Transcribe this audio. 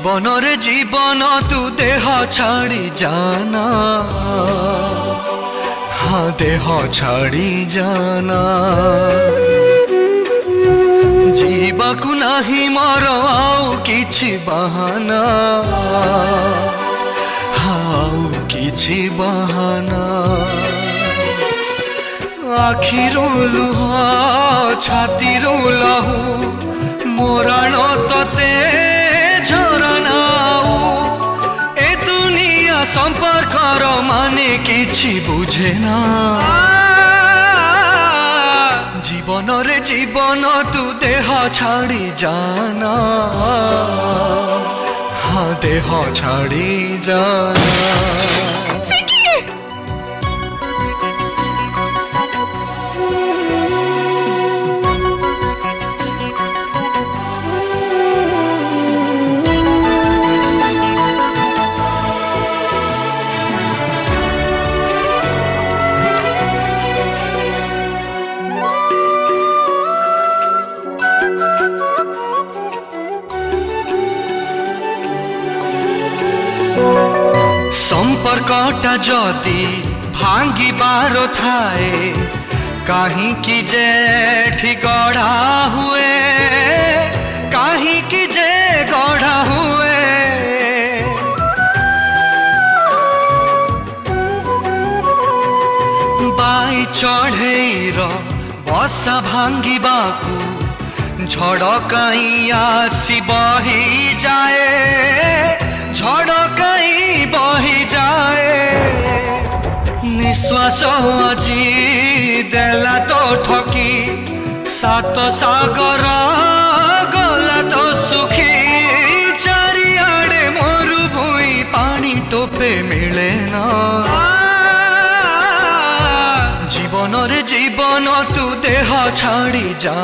जीवन रे जीवन तू देह छाड़ी जाना, हाँ देह छाड़ी जाना। जीवाकु नाही मोर आउ किछि बहाना, आउ किछि बहाना। आखिरू लुह छातीरू लहू मोराण तते झरनाऊ। ए दुनिया संपर्कर माने किछि बुझे ना। जीवन रे जीवन तू देह छाड़ी जाना, हाँ देह छाड़ी जाना। संपर्कटा जदि भांगिबार थाए काहींकि जेठी गढ़ा हुए, काहींकि जे गढ़ा हुए। बाई चढ़ेईर बसा भांगिबाकू झड़ काई आसी बही जाए, झड़ काई बही जाए। निश्वास आजी देला तो ठकी, सात सागर गला तो सुखी। चारिआडे मरुभूमि पानी टोपे मिले ना। जीवन रे जीवन तू देह छाड़ी जा।